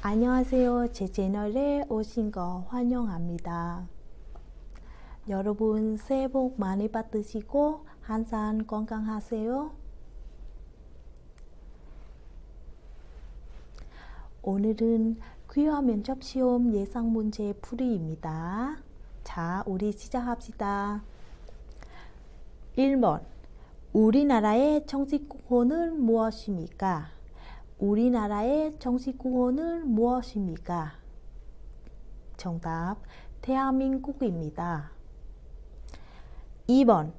안녕하세요. 제 채널에 오신 거 환영합니다. 여러분 새해 복 많이 받으시고 항상 건강하세요. 오늘은 귀화 면접 시험 예상 문제 풀이입니다. 자, 우리 시작합시다. 1번. 우리나라의 정식국호는 무엇입니까? 우리나라의 정식국호는 무엇입니까? 정답, 대한민국입니다. 2번.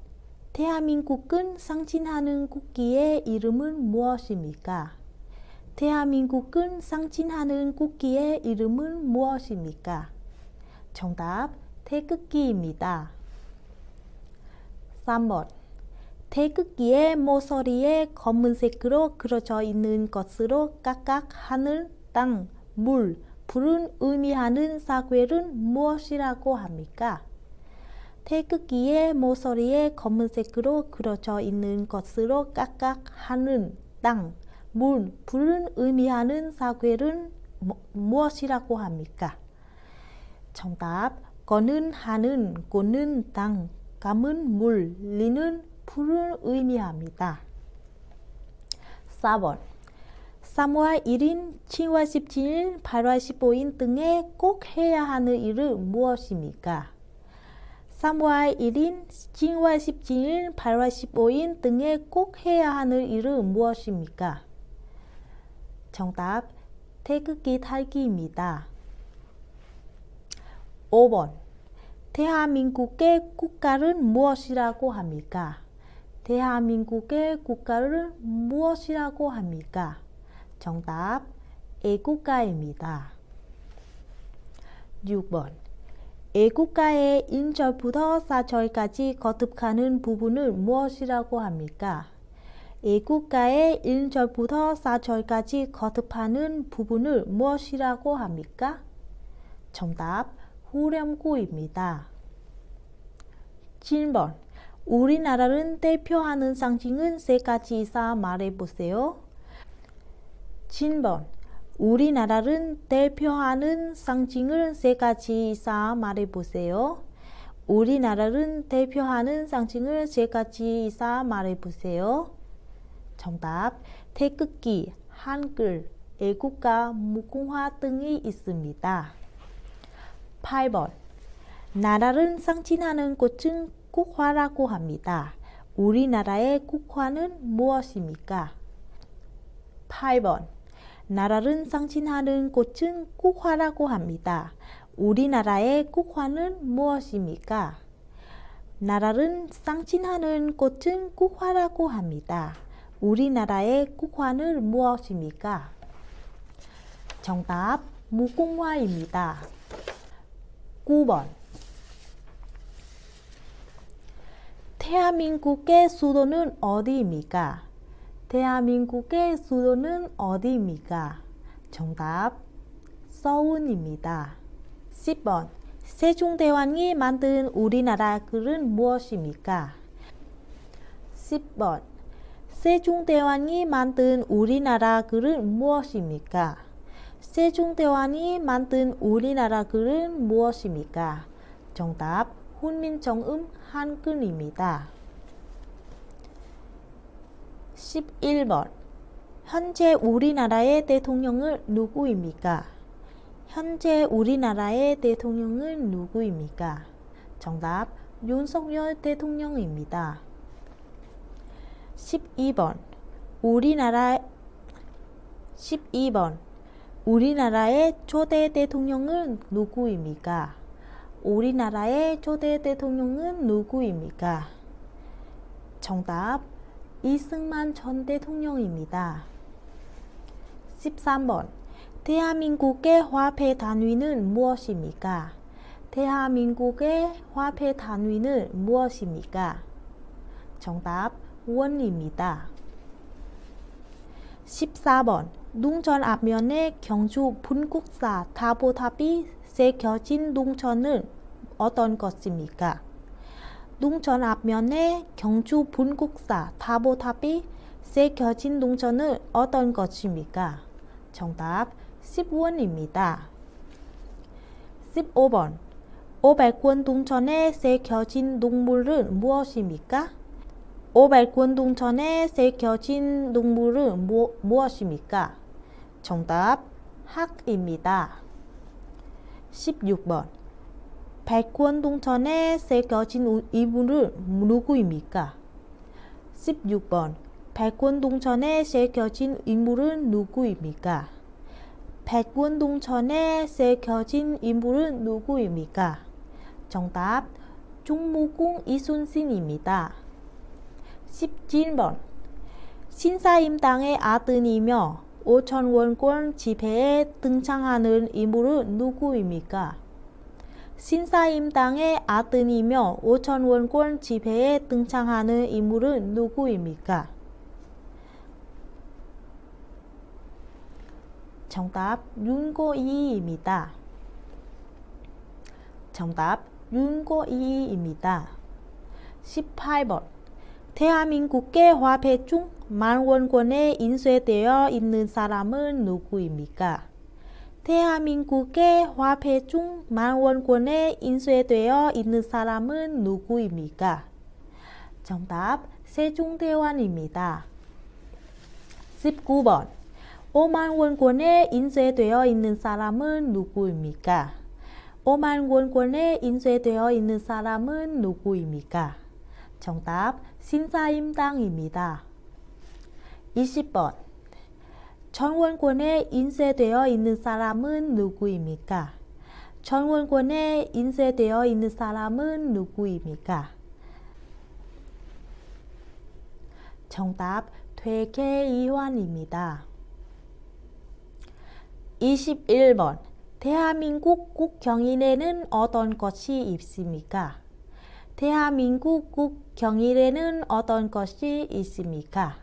대한민국은 상징하는 국기의 이름은 무엇입니까? 대한민국은 상징하는 국기의 이름은 무엇입니까? 정답, 태극기입니다. 3번. 태극기의 모서리에 검은색으로 그려져 있는 것으로 각각 하늘, 땅, 물, 불을 의미하는 사괴는 무엇이라고 합니까? 태극기의 모서리에 검은색으로 그려져 있는 것으로 각각 하늘, 땅, 물, 불을 의미하는 사괴는 무엇이라고 합니까? 정답, 거는 하늘, 고는 땅, 감은 물, 리는 불을 의미합니다. 4번. 3월 1일, 7월 17일, 8월 15일 등에 꼭 해야 하는 일은 무엇입니까? 3월 1일, 7월 17일, 8월 15일 등에 꼭 해야 하는 일은 무엇입니까? 정답, 태극기 달기입니다. 5번. 대한민국의 국가는 무엇이라고 합니까? 대한민국의 국가를 무엇이라고 합니까? 정답, 애국가입니다. 6번. 애국가의 1절부터 4절까지 거듭하는 부분을 무엇이라고 합니까? 애국가의 1절부터 4절까지 거듭하는 부분을 무엇이라고 합니까? 정답, 후렴구입니다. 7번. 우리나라를 대표하는 상징은 세 가지 이상 말해보세요. 7번. 우리나라를 대표하는 상징을 세 가지 이상 말해보세요. 우리나라를 대표하는 상징을 세 가지 이상 말해보세요. 정답, 태극기, 한글, 애국가, 무궁화 등이 있습니다. 8번. 나라를 상징하는 꽃은 국화라고 합니다. 우리나라의 국화는 무엇입니까? 8번. 나라를 상징하는 꽃은 국화라고 합니다. 우리나라의 국화는 무엇입니까? 나라를 상징하는 꽃은 국화라고 합니다. 우리나라의 국화는 무엇입니까? 정답, 무궁화입니다. 9번. 대한민국의 수도는 어디입니까? 대한민국의 수도는 어디입니까? 정답, 서울입니다. 10번. 세종대왕이 만든 우리나라 글은 무엇입니까? 10번. 세종대왕이 만든 우리나라 글은 무엇입니까? 세종대왕이 만든 우리나라 글은 무엇입니까? 정답, 훈민정음 한글입니다. 11번. 현재 우리나라의 대통령은 누구입니까? 현재 우리나라의 대통령은 누구입니까? 정답, 윤석열 대통령입니다. 12번. 우리나라의 초대 대통령은 누구입니까? 우리나라의 초대 대통령은 누구입니까? 정답, 이승만 전 대통령입니다. 13번. 대한민국의 화폐 단위는 무엇입니까? 대한민국의 화폐 단위는 무엇입니까? 정답, 원입니다. 14번. 농촌 앞면에 경주 분국사 타보탑이 새겨진 농촌은 어떤 것입니까? 농촌 앞면에 경주 분국사 타보탑이 새겨진 농촌은 어떤 것입니까? 정답, 10원입니다. 15번. 500권 동전에 새겨진 동물은 무엇입니까? 500권 동전에 새겨진 동물은 무엇입니까? 정답, 학입니다. 16번. 100권 동전에 새겨진 인물은 누구입니까? 16번. 100권 동전에 새겨진 인물은 누구입니까? 100권 동전에 새겨진 인물은 누구입니까? 정답, 충무공 이순신입니다. 17번. 신사임당의 아들이며 5,000원권 지폐에 등장하는 인물은 누구입니까? 신사임당의 아들이며 5,000원권 지폐에 등장하는 인물은 누구입니까? 정답, 윤고이입니다. 정답, 윤고이입니다. 18번. 대한민국의 화폐 중 10,000원권에 인쇄되어 있는 사람은 누구입니까? 대한민국의 화폐 중 10,000원권에 인쇄되어 있는 사람은 누구입니까? 정답, 세종대왕입니다. 19번. 50,000원권에 인쇄되어 있는 사람은 누구입니까? 50,000원권에 인쇄되어 있는 사람은 누구입니까? 정답, 신사임당입니다. 20번. 1,000원권에 인쇄되어 있는 사람은 누구입니까? 1,000원권에 인쇄되어 있는 사람은 누구입니까? 정답, 퇴계이환입니다. 21번. 대한민국 국경일에는 어떤 것이 있습니까? 대한민국 국경일에는 어떤 것이 있습니까?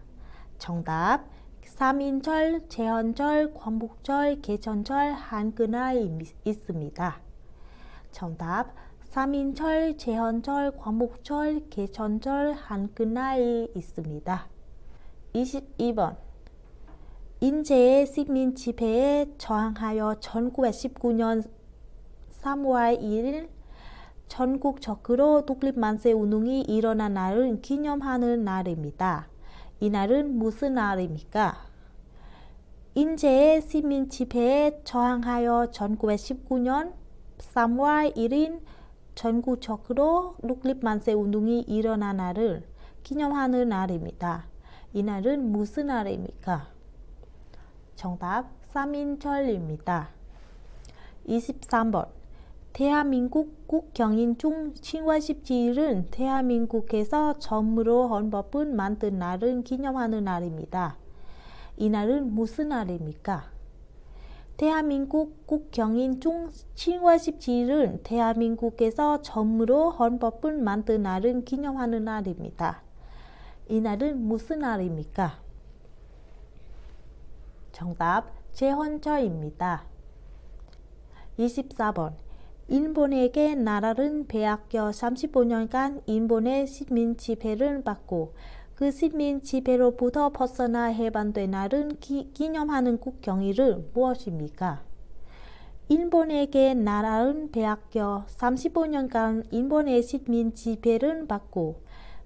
정답, 3.1절, 제헌절, 광복절, 개천절, 한글날이 있습니다. 정답, 3.1절, 제헌절, 광복절, 개천절, 한글날이 있습니다. 22번. 인제의 식민지배에 저항하여 1919년 3월 2일 전국적으로 독립만세운동이 일어난 날을 기념하는 날입니다. 이 날은 무슨 날입니까? 인제의 식민지배에 저항하여 1919년 3월 1일 전국적으로 독립만세운동이 일어난 날을 기념하는 날입니다. 이 날은 무슨 날입니까? 정답, 3.1절입니다. 23번. 대한민국 국경인 중 10월 17일은 대한민국에서 처음으로 헌법을 만든 날을 기념하는 날입니다. 이 날은 무슨 날입니까? 대한민국 국경인 중 10월 17일은 대한민국에서 처음으로 헌법을 만든 날을 기념하는 날입니다. 이 날은 무슨 날입니까? 정답, 제헌절입니다. 24번. 일본에게 나라는 빼앗겨 35년간 일본의 식민지배를 받고 그 식민지배로부터 벗어나 해방된 날을 기념하는 국경일은 무엇입니까? 일본에게 나라는 빼앗겨 35년간 일본의 식민지배를 받고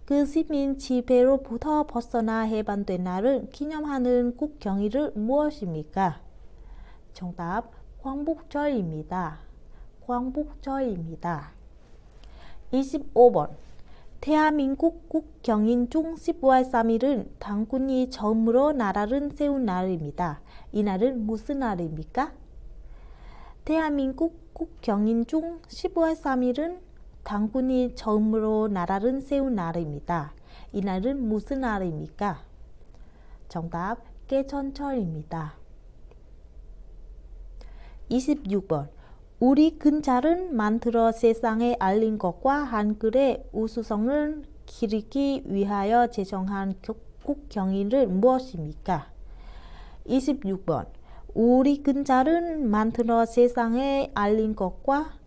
그 식민지배로부터 벗어나 해방된 날을 기념하는 국경일은 무엇입니까? 정답, 광복절입니다. 광복절입니다. 25번. 대한민국 국경인 중 10월 3일은 당군이 처음으로 나라를 세운 날입니다. 이 날은 무슨 날입니까? 대한민국 국경인 중 10월 3일은 당군이 처음으로 나라를 세운 날입니다. 이 날은 무슨 날입니까? 정답, 개천절입니다. 26번. 우리 근자를 만들어 세상에 알린 것과 한글의 우수성을 기리기 위하여 제정한 국경일은 무엇입니까? 26번. 우리 근자를 만들어 세상에 알린 것과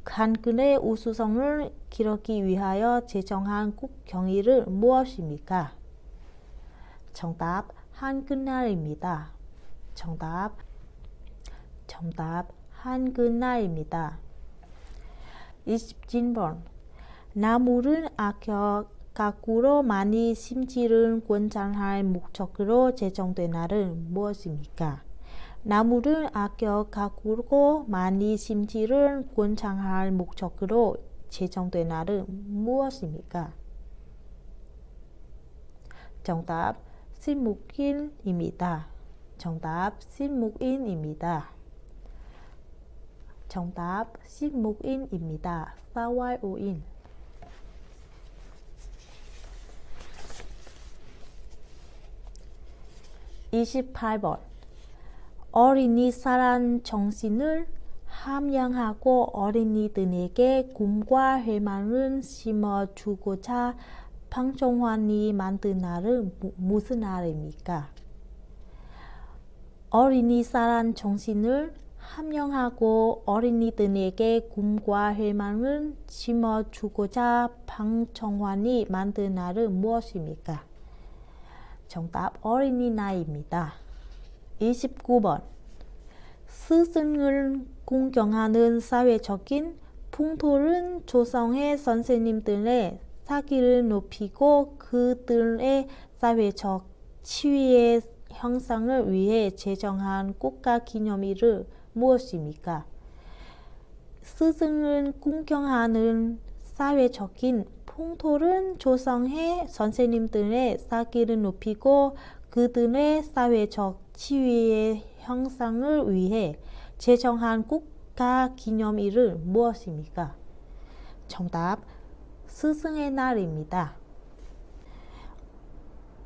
한글의 우수성을 기르기 위하여 제정한 국경일은 무엇입니까? 정답, 한글날입니다. 정답, 정답 한글날입니다. 27번 나무를 아껴 가꾸로 많이 심지를 권장할 목적으로 제정된 날은 무엇입니까? 나무를 아껴 가꾸고 많이 심지를 권장할 목적으로 제정된 날은 무엇입니까? 정답 식목일입니다. 정답 식목일입니다. 정답 식목일입니다. 4월 5일. 28번 어린이 사랑 정신을 함양하고 어린이들에게 꿈과 희망을 심어주고자 방청환이 만든 날은 무슨 날입니까? 어린이 사랑 정신을 함양하고 어린이들에게 꿈과 희망을 심어주고자 방청환이 만든 날은 무엇입니까? 정답 어린이날입니다. 29번 스승을 공경하는 사회적인 풍토를 조성해 선생님들의 사기를 높이고 그들의 사회적 지위의 향상을 위해 제정한 국가기념일은 무엇입니까? 스승을 공경하는 사회적인 풍토를 조성해 선생님들의 사기를 높이고 그들의 사회적 지위의 향상을 위해 제정한 국가기념일은 무엇입니까? 정답 스승의 날입니다.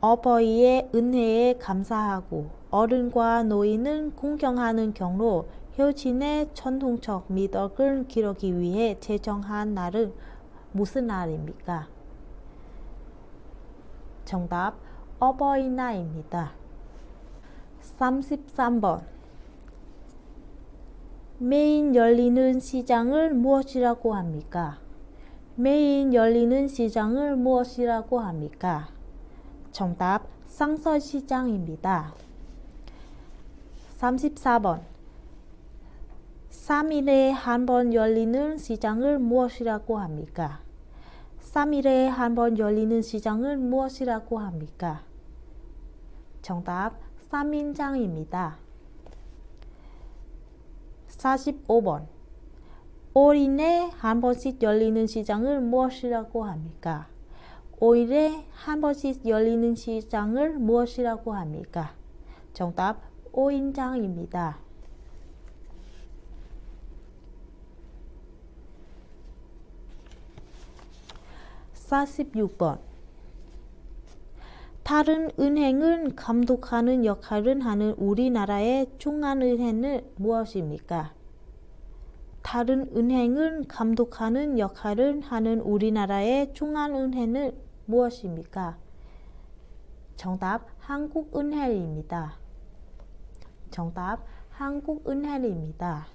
어버이의 은혜에 감사하고 어른과 노인을 공경하는 경로 효진의 전통적 미덕을 기르기 위해 제정한 날은 무슨 날입니까? 정답 어버이날입니다. 33번 매일 열리는 시장을 무엇이라고 합니까? 매일 열리는 시장을 무엇이라고 합니까? 정답 상설시장입니다. 34번 3일에 한 번 열리는 시장을 무엇이라고 합니까? 3일에 한 번 열리는 시장을 무엇이라고 합니까? 정답 삼인장입니다. 45번 5일에 한 번씩 열리는 시장을 무엇이라고 합니까? 5일에 한 번씩 열리는 시장을 무엇이라고 합니까? 정답 오인장입니다. 46번 다른 은행을 감독하는 역할을 하는 우리나라의 중앙은행은 무엇입니까? 다른 은행을 감독하는 역할을 하는 우리나라의 중앙은행은 무엇입니까? 정답 한국은행입니다. 정답 한국은행입니다.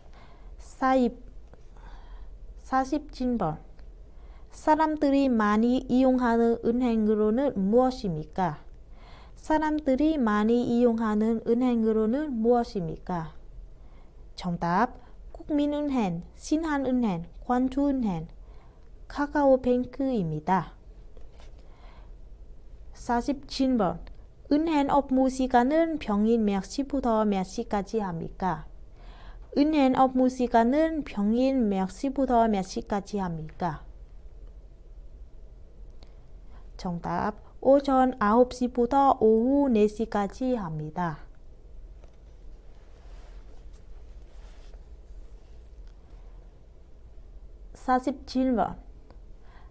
47번 사람들이 많이 이용하는 은행으로는 무엇입니까? 사람들이 많이 이용하는 은행으로는 무엇입니까? 정답 국민은행, 신한은행, 광주은행, 카카오뱅크입니다. 47번 은행 업무 시간은 평일 몇 시부터 몇 시까지 합니까? 은행 업무 시간은 평일 몇 시부터 몇 시까지 합니까? 정답 오전 9시부터 오후 4시까지 합니다. 47번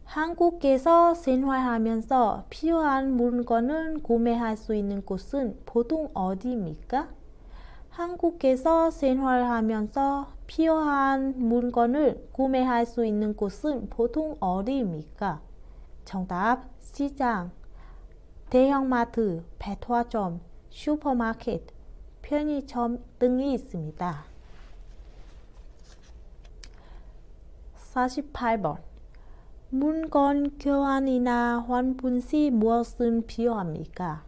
한국에서 생활하면서 필요한 물건을 구매할 수 있는 곳은 보통 어디입니까? 한국에서 생활하면서 필요한 물건을 구매할 수 있는 곳은 보통 어디입니까? 정답 시장, 대형마트, 백화점, 슈퍼마켓, 편의점 등이 있습니다. 48번 물건 교환이나 환분 시 무엇은 필요합니까?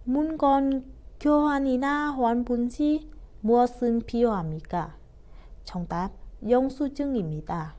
물건 교환이나 환분 시 무엇은 필요합니까? 정답, 영수증입니다.